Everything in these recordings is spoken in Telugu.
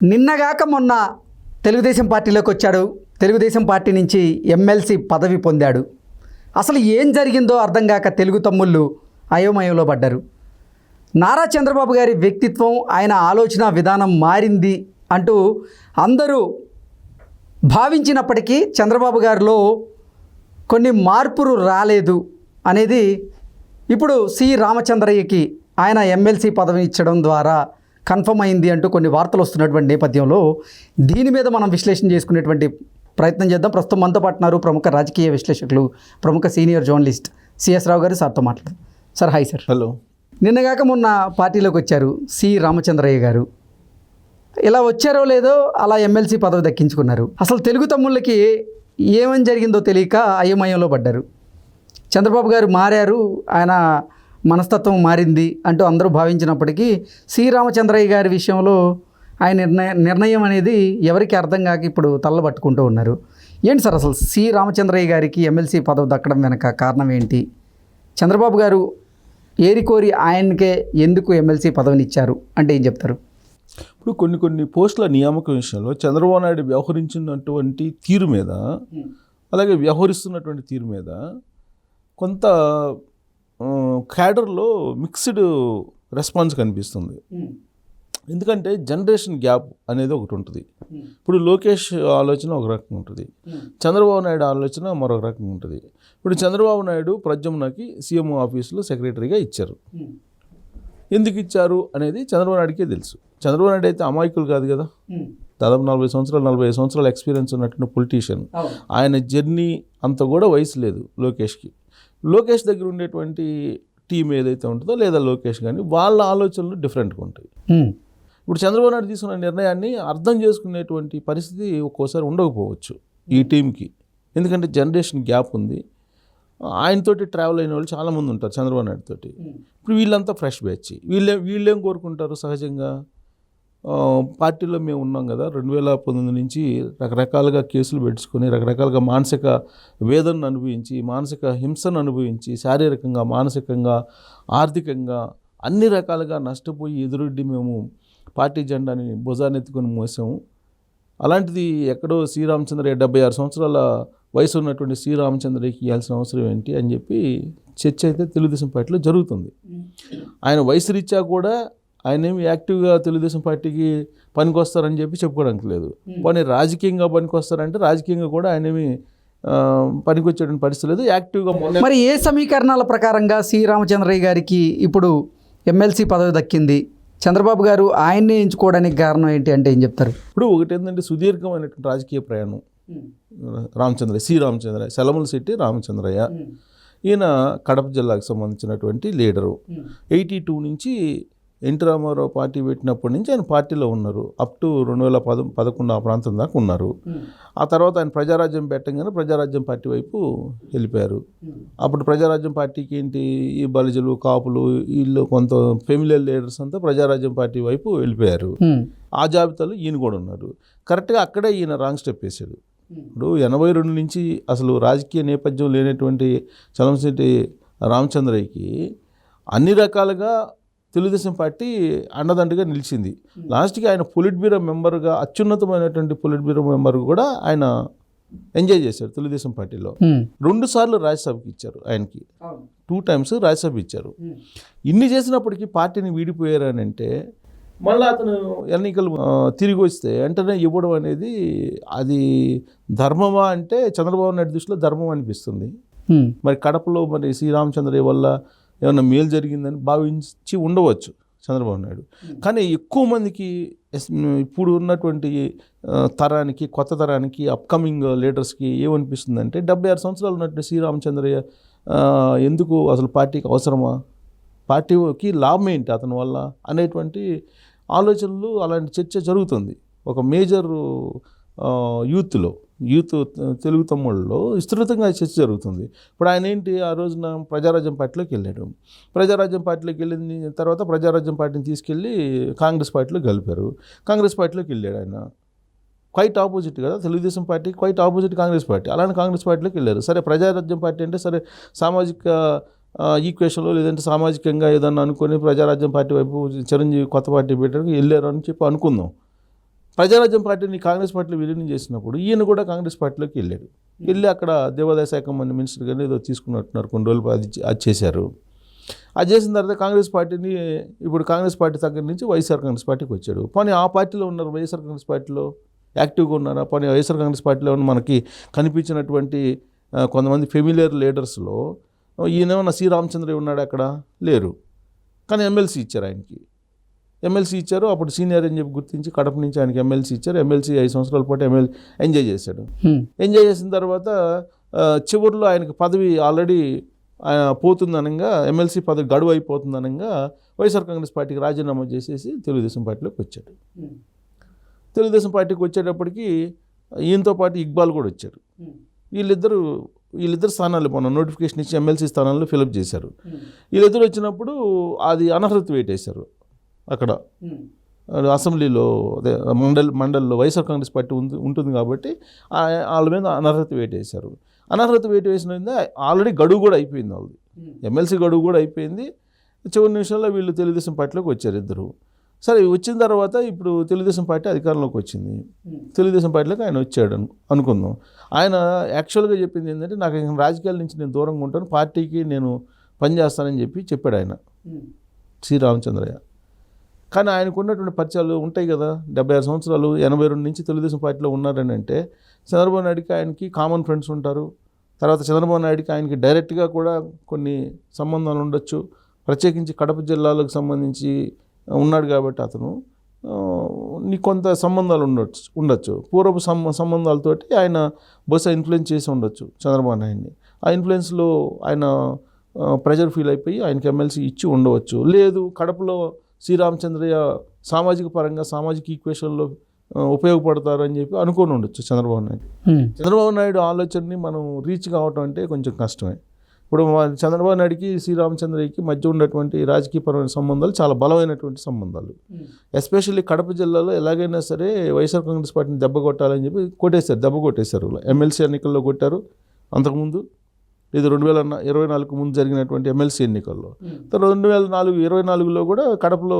నిన్నగాక మొన్న తెలుగుదేశం పార్టీలోకి వచ్చాడు. తెలుగుదేశం పార్టీ నుంచి ఎమ్మెల్సీ పదవి పొందాడు. అసలు ఏం జరిగిందో అర్థం కాక తెలుగు తమ్ముళ్ళు అయోమయంలో పడ్డారు. నారా చంద్రబాబు గారి వ్యక్తిత్వం, ఆయన ఆలోచన విధానం మారింది అంటూ అందరూ భావించినప్పటికీ చంద్రబాబు గారిలో కొన్ని మార్పులు రాలేదు అనేది ఇప్పుడు సి రామచంద్రయ్యకి ఆయన ఎమ్మెల్సీ పదవి ఇచ్చడం ద్వారా కన్ఫర్మ్ అయింది అంటూ కొన్ని వార్తలు వస్తున్నటువంటి నేపథ్యంలో దీని మీద మనం విశ్లేషణ చేసుకునేటువంటి ప్రయత్నం చేద్దాం. ప్రస్తుతం మనతో పాటున్నారు ప్రముఖ రాజకీయ విశ్లేషకులు, ప్రముఖ సీనియర్ జర్నలిస్ట్ సిఎస్ రావు గారు. సార్తో మాట్లాడదాం. Sir hi sir. హలో. నిన్నగాక మొన్న పార్టీలోకి వచ్చారు సి రామచంద్రయ్య గారు. ఇలా వచ్చారో లేదో అలా ఎమ్మెల్సీ పదవి దక్కించుకున్నారు. అసలు తెలుగు తమ్ముళ్ళకి ఏమని జరిగిందో తెలియక అయోమయంలో పడ్డారు. చంద్రబాబు గారు మారారు, ఆయన మనస్తత్వం మారింది అంటూ అందరూ భావించినప్పటికీ సి రామచంద్రయ్య గారి విషయంలో ఆయన నిర్ణయం అనేది ఎవరికి అర్థం కాక ఇప్పుడు తల్లబట్టుకుంటూ ఉన్నారు. ఏంటి సార్ అసలు సి రామచంద్రయ్య గారికి ఎమ్మెల్సీ పదవి దక్కడం వెనక కారణం ఏంటి? చంద్రబాబు గారు ఏరికోరి ఆయనకే ఎందుకు ఎమ్మెల్సీ పదవిని ఇచ్చారు అంటే ఏం చెప్తారు? ఇప్పుడు కొన్ని పోస్టుల నియామకం విషయంలో చంద్రబాబు నాయుడు వ్యవహరించినటువంటి తీరు మీద, అలాగే వ్యవహరిస్తున్నటువంటి తీరు మీద కొంత క్యాడర్లో మిక్స్డ్ రెస్పాన్స్ కనిపిస్తుంది. ఎందుకంటే జనరేషన్ గ్యాప్ అనేది ఒకటి ఉంటుంది. ఇప్పుడు లోకేష్ ఆలోచన ఒక రకంగా ఉంటుంది, చంద్రబాబు నాయుడు ఆలోచన మరొక రకంగా ఉంటుంది. ఇప్పుడు చంద్రబాబు నాయుడు ప్రద్యుమ్నకి సీఎం ఆఫీసులో సెక్రటరీగా ఇచ్చారు. ఎందుకు ఇచ్చారు అనేది చంద్రబాబు నాయుడికే తెలుసు. చంద్రబాబు నాయుడు అయితే అమాయకులు కాదు కదా. దాదాపు 45 సంవత్సరాల ఎక్స్పీరియన్స్ ఉన్నటువంటి పొలిటీషియన్. ఆయన జర్నీ అంత కూడా వయసు లేదు లోకేష్కి. లోకేష్ దగ్గర ఉండేటువంటి టీం ఏదైతే ఉంటుందో లేదా లోకేష్ కానీ వాళ్ళ ఆలోచనలు డిఫరెంట్గా ఉంటాయి. ఇప్పుడు చంద్రబాబు నాయుడు తీసుకున్న నిర్ణయాన్ని అర్థం చేసుకునేటువంటి పరిస్థితి ఒక్కోసారి ఉండకపోవచ్చు ఈ టీంకి. ఎందుకంటే జనరేషన్ గ్యాప్ ఉంది. ఆయనతోటి ట్రావెల్ అయిన వాళ్ళు చాలామంది ఉంటారు చంద్రబాబు నాయుడు తోటి. ఇప్పుడు వీళ్ళంతా ఫ్రెష్ బ్యాచ్. వీళ్ళేం కోరుకుంటారు సహజంగా? పార్టీలో మేము ఉన్నాం కదా, 2019 నుంచి రకరకాలుగా కేసులు పెట్టుకొని రకరకాలుగా మానసిక వేదనను అనుభవించి, మానసిక హింసను అనుభవించి, శారీరకంగా, మానసికంగా, ఆర్థికంగా అన్ని రకాలుగా నష్టపోయి ఎదురొడ్డి మేము పార్టీ జెండాని భుజానెత్తుకొని మోసాము. అలాంటిది ఎక్కడో శ్రీరామచంద్రయ్య 76 సంవత్సరాల వయసు ఉన్నటువంటి శ్రీరామచంద్రయ్యకి ఇవ్వాల్సిన అవసరం ఏంటి అని చెప్పి చర్చ అయితే తెలుగుదేశం పార్టీలో జరుగుతుంది. ఆయన వయసు రీత్యా కూడా ఆయన ఏమి యాక్టివ్గా తెలుగుదేశం పార్టీకి పనికొస్తారని చెప్పి చెప్పుకోవడానికి లేదు. కానీ రాజకీయంగా పనికొస్తారంటే రాజకీయంగా కూడా ఆయన ఏమి పనికొచ్చేటువంటి పరిస్థితి లేదు. యాక్టివ్గా మరి ఏ సమీకరణాల ప్రకారంగా సి రామచంద్రయ్య గారికి ఇప్పుడు ఎమ్మెల్సీ పదవి దక్కింది? చంద్రబాబు గారు ఆయన్నే ఎంచుకోవడానికి కారణం ఏంటి అంటే ఏం చెప్తారు? ఇప్పుడు ఒకటి ఏంటంటే సుదీర్ఘమైనటువంటి రాజకీయ ప్రయాణం సి రామచంద్రయ్య, సెలమలశెట్టి రామచంద్రయ్య. ఈయన కడప జిల్లాకు సంబంధించినటువంటి లీడరు. 82 నుంచి ఎన్టీ రామారావు పార్టీ పెట్టినప్పటి నుంచి ఆయన పార్టీలో ఉన్నారు. అప్ టు 2011 ఆ ప్రాంతం దాకా ఉన్నారు. ఆ తర్వాత ఆయన ప్రజారాజ్యం పెట్టగానే ప్రజారాజ్యం పార్టీ వైపు వెళ్ళిపోయారు. అప్పుడు ప్రజారాజ్యం పార్టీకి ఏంటి, ఈ బలిజలు, కాపులు, వీళ్ళు కొంత ఫెమిలియర్ లీడర్స్ అంతా ప్రజారాజ్యం పార్టీ వైపు వెళ్ళిపోయారు. ఆ జాబితాలో ఈయన కూడా ఉన్నారు. కరెక్ట్గా అక్కడే ఈయన రాంగ్ స్టెప్ వేశాడు. ఇప్పుడు 82 నుంచి అసలు రాజకీయ నేపథ్యం లేనటువంటి చలంశెట్టి రామచంద్రయ్యకి అన్ని రకాలుగా తెలుగుదేశం పార్టీ అండదండగా నిలిచింది. లాస్ట్కి ఆయన పొలిట్ బ్యూరో మెంబర్గా, అత్యున్నతమైనటువంటి పొలిట్ బ్యూరో మెంబర్ కూడా ఆయన ఎంజాయ్ చేశారు తెలుగుదేశం పార్టీలో. 2 సార్లు రాజ్యసభకి ఇచ్చారు ఆయనకి, 2 times రాజ్యసభ ఇచ్చారు. ఇన్ని చేసినప్పటికీ పార్టీని వీడిపోయారు అని అంటే మళ్ళీ అతను ఎన్నికలు తిరిగి వస్తే వెంటనే ఇవ్వడం అనేది అది ధర్మమా అంటే చంద్రబాబు నాయుడు దృష్టిలో ధర్మం అనిపిస్తుంది. మరి కడపలో మరి శ్రీరామచంద్రయ్య వల్ల ఏమన్నా మేలు జరిగిందని భావించి ఉండవచ్చు చంద్రబాబు నాయుడు. కానీ ఎక్కువ మందికి ఇప్పుడు ఉన్నటువంటి తరానికి, కొత్త తరానికి, అప్కమింగ్ లీడర్స్కి ఏమనిపిస్తుందంటే 76 సంవత్సరాలు ఉన్నటువంటి శ్రీరామచంద్రయ్య ఎందుకు అసలు పార్టీకి అవసరమా, పార్టీకి లాభం ఏంటి అతని వల్ల అనేటువంటి ఆలోచనలు, అలాంటి చర్చ జరుగుతుంది ఒక మేజర్ యూత్ తెలుగు తమ్ముళ్ళలో విస్తృతంగా చర్చ జరుగుతుంది. ఇప్పుడు ఆయన ఏంటి, ఆ రోజున ప్రజారాజ్యం పార్టీలోకి వెళ్ళాడు. ప్రజారాజ్యం పార్టీలోకి వెళ్ళిన తర్వాత ప్రజారాజ్యం పార్టీని తీసుకెళ్ళి కాంగ్రెస్ పార్టీలో కలిపారు. కాంగ్రెస్ పార్టీలోకి వెళ్ళాడు ఆయన. క్వైట్ ఆపోజిట్ కదా, Telugu Desam party quite opposite Congress party. అలానే కాంగ్రెస్ పార్టీలోకి వెళ్ళారు. సరే ప్రజారాజ్యం పార్టీ అంటే సరే సామాజిక ఈక్వేషన్లో లేదంటే సామాజికంగా ఏదన్నా అనుకొని ప్రజారాజ్యం పార్టీ వైపు చిరంజీవి కొత్త పార్టీ పెట్టడానికి వెళ్ళారు అని చెప్పి అనుకుందాం. ప్రజారాజ్యం పార్టీని కాంగ్రెస్ పార్టీలో విలీనం చేసినప్పుడు ఈయన కూడా కాంగ్రెస్ పార్టీలోకి వెళ్ళి అక్కడ దేవాదాయ శాఖ మంత్రి మినిస్టర్ గారిని ఏదో తీసుకున్నట్టున్నారు, కొన్ని రోజులు అది చేశారు. అది చేసిన తర్వాత కాంగ్రెస్ పార్టీని ఇప్పుడు కాంగ్రెస్ పార్టీ దగ్గర నుంచి వైఎస్ఆర్ కాంగ్రెస్ పార్టీకి వచ్చాడు. పోనీ ఆ పార్టీలో ఉన్నారు, వైఎస్ఆర్ కాంగ్రెస్ పార్టీలో యాక్టివ్గా ఉన్నారా? పోనీ వైఎస్ఆర్ కాంగ్రెస్ పార్టీలో మనకి కనిపించినటువంటి కొంతమంది ఫెమిలియర్ లీడర్స్లో ఈయనేమన్నా సి రామచంద్రయ్య ఉన్నాడు, అక్కడ లేరు. కానీ ఎమ్మెల్సీ ఇచ్చారు, ఆయనకి ఎమ్మెల్సీ ఇచ్చారు. అప్పుడు సీనియర్ అని చెప్పి గుర్తించి కడప నుంచి ఆయనకి ఎమ్మెల్సీ ఇచ్చారు. ఎమ్మెల్సీ 5 సంవత్సరాల పాటు ఎంజాయ్ చేశాడు. ఎంజాయ్ చేసిన తర్వాత చివరిలో ఆయనకి పదవి ఆల్రెడీ పోతుందనగా, ఎమ్మెల్సీ పదవి గడువు అయిపోతుందనగా వైఎస్ఆర్ కాంగ్రెస్ పార్టీకి రాజీనామా చేసేసి తెలుగుదేశం పార్టీలోకి వచ్చాడు. తెలుగుదేశం పార్టీకి వచ్చేటప్పటికి ఈయనతో పాటు ఇక్బాల్ కూడా వచ్చాడు. వీళ్ళిద్దరు స్థానాలు మొన్న నోటిఫికేషన్ ఇచ్చి ఎమ్మెల్సీ స్థానాల్లో ఫిలప్ చేశారు. వీళ్ళిద్దరు వచ్చినప్పుడు అది అనర్హత వేటేశారు. అక్కడ అసెంబ్లీలో అదే మండలిలో వైఎస్ఆర్ కాంగ్రెస్ పార్టీ ఉంటుంది కాబట్టి వాళ్ళ మీద అనర్హత వేటేశారు. అనర్హత వేటు వేసిన ఆల్రెడీ గడువు కూడా అయిపోయింది, వాళ్ళది ఎమ్మెల్సీ గడువు కూడా అయిపోయింది. చివరి నిమిషంలో వీళ్ళు తెలుగుదేశం పార్టీలోకి వచ్చారు ఇద్దరు. సరే, వచ్చిన తర్వాత ఇప్పుడు తెలుగుదేశం పార్టీ అధికారంలోకి వచ్చింది. తెలుగుదేశం పార్టీలోకి ఆయన వచ్చాడు అనుకుందాం. ఆయన యాక్చువల్గా చెప్పింది ఏంటంటే, నాకు రాజకీయాల నుంచి నేను దూరంగా ఉంటాను, పార్టీకి నేను పనిచేస్తానని చెప్పాడు ఆయన, సి రామచంద్రయ్య. కానీ ఆయనకు ఉన్నటువంటి పరిచయాలు ఉంటాయి కదా, 76 సంవత్సరాలు 82 నుంచి తెలుగుదేశం పార్టీలో ఉన్నారని అంటే చంద్రబాబు నాయుడికి ఆయనకి కామన్ ఫ్రెండ్స్ ఉంటారు. తర్వాత చంద్రబాబు నాయుడికి ఆయనకి డైరెక్ట్గా కూడా కొన్ని సంబంధాలు ఉండొచ్చు. ప్రత్యేకించి కడప జిల్లాలకు సంబంధించి ఉన్నాడు కాబట్టి అతను నీకు కొంత సంబంధాలు ఉండొచ్చు. పూర్వపు సంబంధాలతోటి ఆయన బహుశా ఇన్ఫ్లుయెన్స్ చేసి ఉండొచ్చు చంద్రబాబు నాయుడిని. ఆ ఇన్ఫ్లుయెన్స్లో ఆయన ప్రెజర్ ఫీల్ అయిపోయి ఆయనకి ఎమ్మెల్సీ ఇచ్చి ఉండవచ్చు. లేదు, కడపలో సి రామచంద్రయ్య సామాజిక పరంగా సామాజిక ఈక్వేషన్లో ఉపయోగపడతారు అని చెప్పి అనుకొని ఉండొచ్చు చంద్రబాబు నాయుడు. చంద్రబాబు నాయుడు ఆలోచనని మనం రీచ్ కావటం అంటే కొంచెం కష్టమే. ఇప్పుడు చంద్రబాబు నాయుడికి సి రామచంద్రయ్యకి మధ్య ఉన్నటువంటి రాజకీయపరమైన సంబంధాలు చాలా బలమైనటువంటి సంబంధాలు. ఎస్పెషల్లీ కడప జిల్లాలో ఎలాగైనా సరే వైఎస్ఆర్ కాంగ్రెస్ పార్టీని దెబ్బ కొట్టేశారు. ఎమ్మెల్సీ ఎన్నికల్లో కొట్టారు అంతకుముందు. ఇది 2024 ముందు జరిగినటువంటి ఎమ్మెల్సీ ఎన్నికల్లో. తర్వాత 2024లో కూడా కడపలో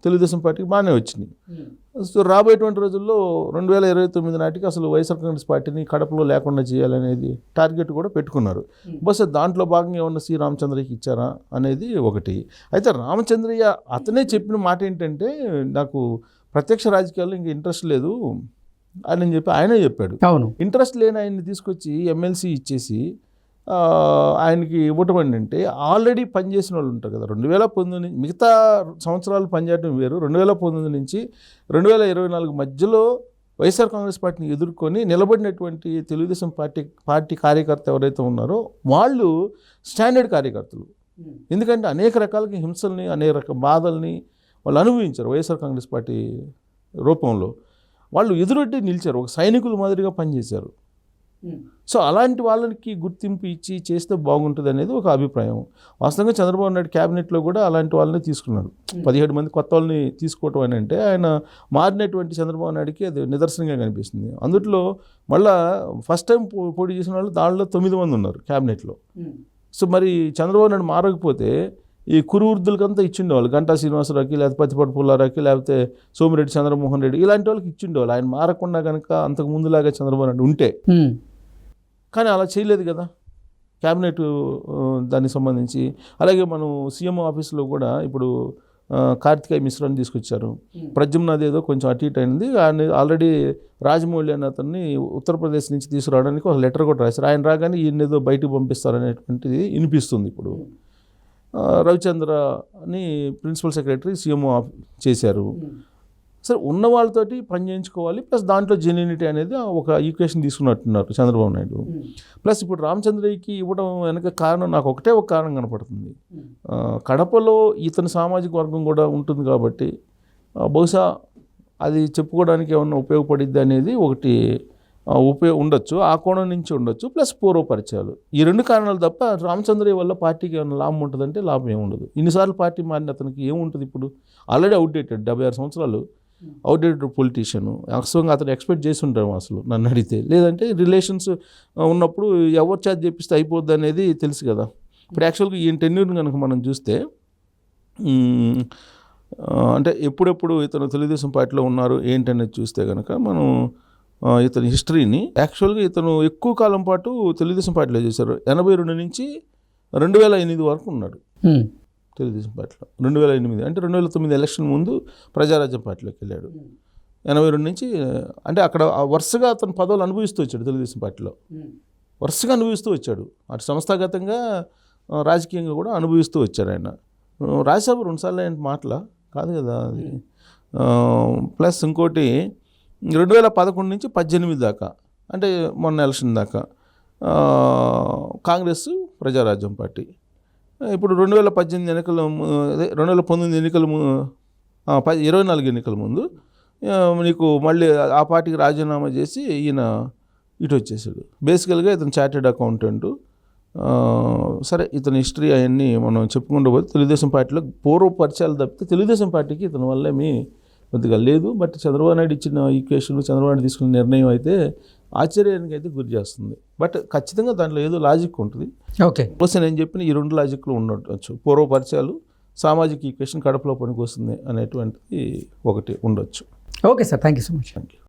తెలుగుదేశం పార్టీకి బాగానే వచ్చినాయి. సో రాబోయేటువంటి రోజుల్లో 2029 నాటికి అసలు వైఎస్ఆర్ కాంగ్రెస్ పార్టీని కడపలో లేకుండా చేయాలనేది టార్గెట్ కూడా పెట్టుకున్నారు. బహుశా దాంట్లో భాగంగా ఏమన్నా సి రామచంద్రయ్యకి ఇచ్చారా అనేది ఒకటి. అయితే రామచంద్రయ్య అతనే చెప్పిన మాట ఏంటంటే, నాకు ప్రత్యక్ష రాజకీయాల్లో ఇంక ఇంట్రెస్ట్ లేదు అని చెప్పి ఆయనే చెప్పాడు. అవును, ఇంట్రెస్ట్ లేని ఆయన్ని తీసుకొచ్చి ఎమ్మెల్సీ ఇచ్చేసి ఆయనకి ఇవ్వటం ఏంటంటే, ఆల్రెడీ పనిచేసిన వాళ్ళు ఉంటారు కదా, 2019 మిగతా సంవత్సరాలు పనిచేయడం వేరు, 2019 నుంచి 2024 మధ్యలో వైఎస్ఆర్ కాంగ్రెస్ పార్టీని ఎదుర్కొని నిలబడినటువంటి తెలుగుదేశం పార్టీ కార్యకర్త ఎవరైతే ఉన్నారో వాళ్ళు స్టాండర్డ్ కార్యకర్తలు. ఎందుకంటే అనేక రకాలకి హింసల్ని, అనేక రకాల బాధల్ని వాళ్ళు అనుభవించారు వైఎస్ఆర్ కాంగ్రెస్ పార్టీ రూపంలో. వాళ్ళు ఎదురొడ్డి నిలిచారు, ఒక సైనికుల మాదిరిగా పనిచేశారు. సో అలాంటి వాళ్ళకి గుర్తింపు ఇచ్చి చేస్తే బాగుంటుంది అనేది ఒక అభిప్రాయం. వాస్తవంగా చంద్రబాబు నాయుడు క్యాబినెట్లో కూడా అలాంటి వాళ్ళని తీసుకున్నాడు. 17 మంది కొత్త వాళ్ళని తీసుకోవటం అని అంటే ఆయన మారినటువంటి చంద్రబాబు నాయుడికి అది నిదర్శనంగా కనిపిస్తుంది. అందులో మళ్ళీ ఫస్ట్ టైం పోటీ చేసిన వాళ్ళు దానిలో 9 మంది ఉన్నారు క్యాబినెట్లో. సో మరి చంద్రబాబు నాయుడు మారకపోతే ఈ కురువృద్ధులకంతా ఇచ్చిండేవాళ్ళు, గంటా శ్రీనివాసరావుకి, లేకపోతే పత్తిపాటి పుల్లారావుకి, లేకపోతే సోమిరెడ్డి చంద్రమోహన్ రెడ్డి, ఇలాంటి వాళ్ళకి ఇచ్చిండేవాళ్ళు. ఆయన మారకుండా కనుక అంతకు ముందులాగా చంద్రబాబు నాయుడు ఉంటే. కానీ అలా చేయలేదు కదా క్యాబినెట్ దానికి సంబంధించి. అలాగే మనం సీఎం ఆఫీస్లో కూడా ఇప్పుడు కార్తికేయ మిశ్రాని తీసుకొచ్చారు. ప్రద్యుమ్నాథ్ ఏదో కొంచెం అటు ఇటు అయింది. ఆయన ఆల్రెడీ రాజమౌళి అనే అతన్ని ఉత్తరప్రదేశ్ నుంచి తీసుకురావడానికి ఒక లెటర్ కూడా రాశారు. ఆయన రాగానే ఈయన ఏదో బయటకు పంపిస్తారనేటువంటిది వినిపిస్తుంది. ఇప్పుడు రవిచంద్రని ప్రిన్సిపల్ సెక్రటరీ సీఎం చేశారు. సరే, ఉన్న వాళ్ళతోటి పని చేయించుకోవాలి, ప్లస్ దాంట్లో జెన్యూనిటీ అనేది ఒక ఈక్వేషన్ తీసుకున్నట్టున్నారు చంద్రబాబు నాయుడు. ప్లస్ ఇప్పుడు రామచంద్రయ్యకి ఇవ్వడం వెనక కారణం నాకు ఒకటే ఒక కారణం కనపడుతుంది. కడపలో ఇతని సామాజిక వర్గం కూడా ఉంటుంది కాబట్టి బహుశా అది చెప్పుకోవడానికి ఏమన్నా ఉపయోగపడిద్ది అనేది ఒకటి ఉండొచ్చు, ఆ కోణం నుంచి ఉండొచ్చు. ప్లస్ పూర్వపరిచయాలు, ఈ 2 కారణాలు తప్ప రామచంద్రయ్య వల్ల పార్టీకి ఏమైనా లాభం ఉంటుందంటే లాభం ఏముండదు. ఇన్నిసార్లు పార్టీ మారిన అతనికి ఏముంటుంది? ఇప్పుడు ఆల్రెడీ అవుట్డేటెడ్, 76 సంవత్సరాలు అవుట్డేటెడ్ పొలిటీషియన్. వాస్తవంగా అతను ఎక్స్పెక్ట్ చేసి ఉంటాం అసలు నన్ను అడిగితే. లేదంటే రిలేషన్స్ ఉన్నప్పుడు ఎవరు చేత చేపిస్తే అయిపోద్ది అనేది తెలుసు కదా. ఇప్పుడు యాక్చువల్గా ఈయన టెన్యూర్ని కనుక మనం చూస్తే అంటే ఎప్పుడెప్పుడు ఇతను తెలుగుదేశం పార్టీలో ఉన్నారు ఏంటనేది చూస్తే కనుక మనం ఇతని హిస్టరీని యాక్చువల్గా ఇతను ఎక్కువ కాలం పాటు తెలుగుదేశం పార్టీలో చేశారు. 82 నుంచి 2008 వరకు ఉన్నాడు తెలుగుదేశం పార్టీలో. 2008 అంటే 2009 ఎలక్షన్ ముందు ప్రజారాజ్యం పార్టీలోకి వెళ్ళాడు. 82 నుంచి అంటే అక్కడ వరుసగా అతను పదవులు అనుభవిస్తూ వచ్చాడు తెలుగుదేశం పార్టీలో, వరుసగా అనుభవిస్తూ వచ్చాడు. అటు సంస్థాగతంగా రాజకీయంగా కూడా అనుభవిస్తూ వచ్చారు ఆయన. రాజ్యసభ 2 సార్లు ఆయన మాటల కాదు కదా అది. ప్లస్ ఇంకోటి 2011 నుంచి 18 దాకా అంటే మొన్న ఎలక్షన్ దాకా కాంగ్రెస్ ప్రజారాజ్యం పార్టీ. ఇప్పుడు 2018 ఎన్నికల అదే 2019 ఎన్నికల 24 ఎన్నికల ముందు నీకు మళ్ళీ ఆ పార్టీకి రాజీనామా చేసి ఈయన ఇటు వచ్చేసాడు. బేసికల్గా ఇతను చార్టెడ్ అకౌంటెంట్. సరే ఇతని హిస్టరీ అవన్నీ మనం చెప్పుకుంటూ పోతే తెలుగుదేశం పార్టీలో పూర్వ పరిచయాలు తప్పితే తెలుగుదేశం పార్టీకి ఇతని వల్ల ఏమీ కొద్దిగా లేదు. బట్ చంద్రబాబు నాయుడు ఇచ్చిన ఈక్వేషన్, చంద్రబాబు నాయుడు తీసుకున్న నిర్ణయం అయితే ఆశ్చర్యానికి అయితే గురి చేస్తుంది. బట్ ఖచ్చితంగా దాంట్లో ఏదో లాజిక్ ఉంటుంది. ఓకే, ప్లస్ నేను చెప్పిన ఈ 2 లాజిక్లు ఉండొచ్చు. పూర్వ పరిచయాలు, సామాజిక ఈక్వేషన్ కడపలో పనికి వస్తుంది అనేటువంటిది ఒకటి ఉండొచ్చు. Okay sir, thank you so much. Thank you.